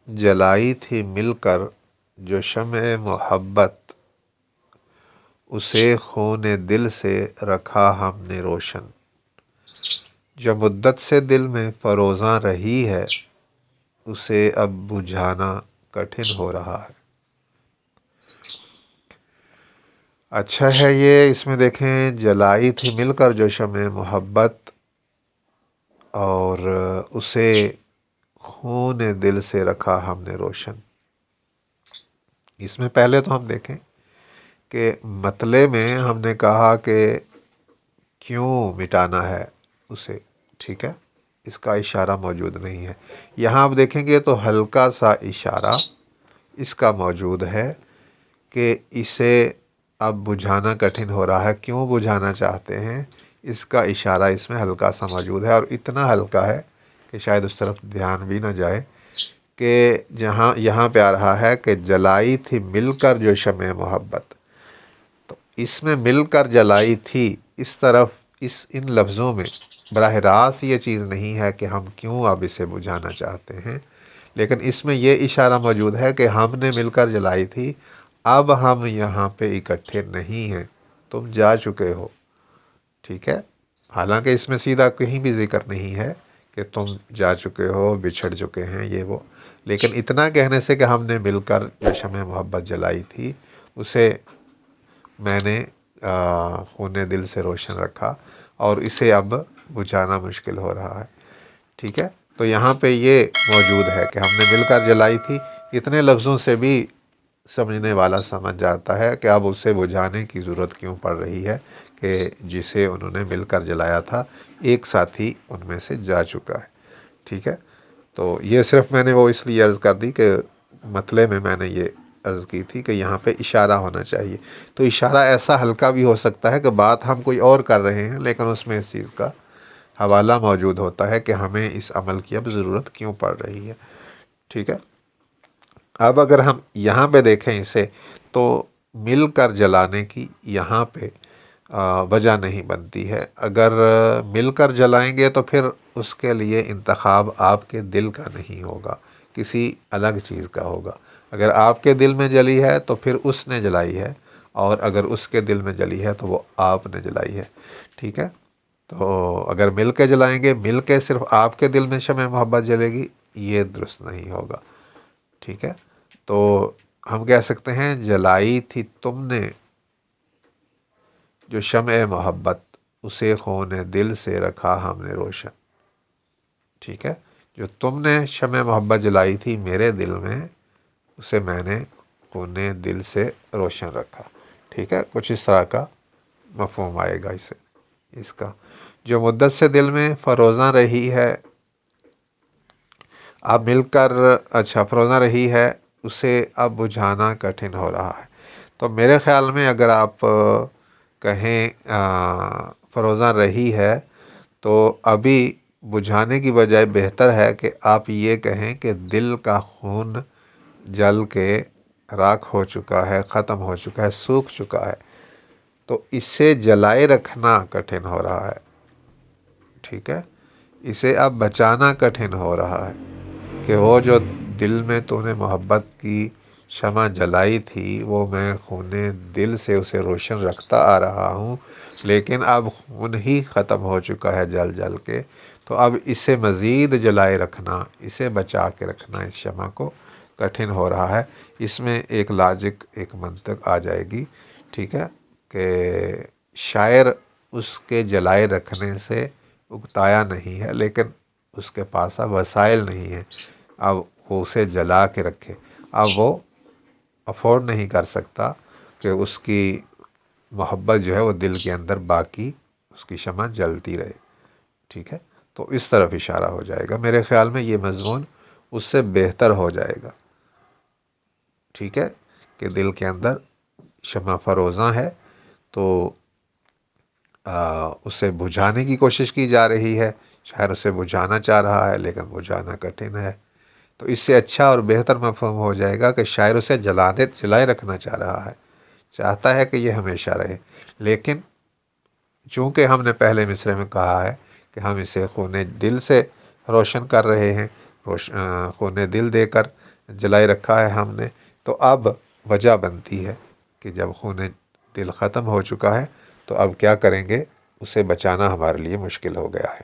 جلائی تھی مل کر جو شمع محبت، اسے خون دل سے رکھا ہم نے روشن۔ جو مدت سے دل میں فروزاں رہی ہے، اسے اب بجھانا کٹھن ہو رہا ہے۔ اچھا ہے یہ، اس میں دیکھیں جلائی تھی مل کر جو شمع محبت، اور اسے خون دل سے رکھا ہم نے روشن۔ اس میں پہلے تو ہم دیکھیں کہ مطلع میں ہم نے کہا کہ کیوں مٹانا ہے اسے، ٹھیک ہے، اس کا اشارہ موجود نہیں ہے۔ یہاں آپ دیکھیں گے تو ہلکا سا اشارہ اس کا موجود ہے کہ اسے اب بجھانا کٹھن ہو رہا ہے۔ کیوں بجھانا چاہتے ہیں، اس کا اشارہ اس میں ہلکا سا موجود ہے، اور اتنا ہلکا ہے کہ شاید اس طرف دھیان بھی نہ جائے کہ جہاں یہاں پہ آ رہا ہے کہ جلائی تھی مل کر جو شمع محبت، تو اس میں مل کر جلائی تھی، اس طرف ان لفظوں میں براہ راست یہ چیز نہیں ہے کہ ہم کیوں اب اسے بجھانا چاہتے ہیں، لیکن اس میں یہ اشارہ موجود ہے کہ ہم نے مل کر جلائی تھی، اب ہم یہاں پہ اکٹھے نہیں ہیں، تم جا چکے ہو، ٹھیک ہے۔ حالانکہ اس میں سیدھا کہیں بھی ذکر نہیں ہے کہ تم جا چکے ہو، بچھڑ چکے ہیں، یہ وہ، لیکن اتنا کہنے سے کہ ہم نے مل کر جو شمع محبت جلائی تھی، اسے میں نے خون دل سے روشن رکھا، اور اسے اب بجھانا مشکل ہو رہا ہے، ٹھیک ہے۔ تو یہاں پہ یہ موجود ہے کہ ہم نے مل کر جلائی تھی، اتنے لفظوں سے بھی سمجھنے والا سمجھ جاتا ہے کہ اب اسے بجھانے کی ضرورت کیوں پڑ رہی ہے کہ جسے انہوں نے مل کر جلایا تھا ایک ساتھی ان میں سے جا چکا ہے، ٹھیک ہے۔ تو یہ صرف میں نے وہ اس لیے عرض کر دی کہ مطلع میں میں نے یہ عرض کی تھی کہ یہاں پہ اشارہ ہونا چاہیے، تو اشارہ ایسا ہلکا بھی ہو سکتا ہے کہ بات ہم کوئی اور کر رہے ہیں، لیکن اس میں اس چیز کا حوالہ موجود ہوتا ہے کہ ہمیں اس عمل کی اب ضرورت کیوں پڑ رہی ہے، ٹھیک ہے۔ اب اگر ہم یہاں پہ دیکھیں اسے تو مل کر جلانے کی یہاں پہ وجہ نہیں بنتی ہے۔ اگر مل کر جلائیں گے تو پھر اس کے لیے انتخاب آپ کے دل کا نہیں ہوگا، کسی الگ چیز کا ہوگا۔ اگر آپ کے دل میں جلی ہے تو پھر اس نے جلائی ہے، اور اگر اس کے دل میں جلی ہے تو وہ آپ نے جلائی ہے، ٹھیک ہے۔ تو اگر مل کے جلائیں گے، مل کے صرف آپ کے دل میں شمع محبت جلے گی، یہ درست نہیں ہوگا، ٹھیک ہے۔ تو ہم کہہ سکتے ہیں جلائی تھی تم نے جو شمع محبت، اسے خون دل سے رکھا ہم نے روشن، ٹھیک ہے۔ جو تم نے شمع محبت جلائی تھی میرے دل میں، اسے میں نے خون دل سے روشن رکھا، ٹھیک ہے۔ کچھ اس طرح کا مفہوم آئے گا اس کا۔ جو مدت سے دل میں فروزاں رہی ہے، اب مل کر فروزاں رہی ہے، اسے اب بجھانا کٹھن ہو رہا ہے۔ تو میرے خیال میں اگر آپ کہیں فروزاں رہی ہے تو ابھی بجھانے کی بجائے بہتر ہے کہ آپ یہ کہیں کہ دل کا خون جل کے راکھ ہو چکا ہے، ختم ہو چکا ہے، سوکھ چکا ہے، تو اسے جلائے رکھنا کٹھن ہو رہا ہے، ٹھیک ہے۔ اسے اب بچانا کٹھن ہو رہا ہے کہ وہ جو دل میں تو نے محبت کی شمع جلائی تھی، وہ میں خون دل سے اسے روشن رکھتا آ رہا ہوں، لیکن اب خون ہی ختم ہو چکا ہے جل جل کے، تو اب اسے مزید جلائے رکھنا، اسے بچا کے رکھنا، اس شمع کو کٹھن ہو رہا ہے۔ اس میں ایک لاجک، ایک منطق آ جائے گی، ٹھیک ہے، کہ شاعر اس کے جلائے رکھنے سے اکتایا نہیں ہے، لیکن اس کے پاس اب وسائل نہیں ہیں، اب وہ اسے جلا کے رکھے، اب وہ افورڈ نہیں کر سکتا کہ اس کی محبت جو ہے وہ دل کے اندر باقی اس کی شمع جلتی رہے، ٹھیک ہے۔ تو اس طرف اشارہ ہو جائے گا، میرے خیال میں یہ مضمون اس سے بہتر ہو جائے گا، ٹھیک ہے، کہ دل کے اندر شمع فروزاں ہے تو اسے بجھانے کی کوشش کی جا رہی ہے، شاعر اسے بجھانا چاہ رہا ہے لیکن بجھانا کٹھن ہے، تو اس سے اچھا اور بہتر مفہوم ہو جائے گا کہ شاعر اسے جلائے رکھنا چاہ رہا ہے، چاہتا ہے کہ یہ ہمیشہ رہے، لیکن چونکہ ہم نے پہلے مصرعے میں کہا ہے کہ ہم اسے خون دل سے روشن کر رہے ہیں، خون دل دے کر جلائے رکھا ہے ہم نے، تو اب وجہ بنتی ہے کہ جب خون دل ختم ہو چکا ہے تو اب کیا کریں گے، اسے بچانا ہمارے لیے مشکل ہو گیا ہے۔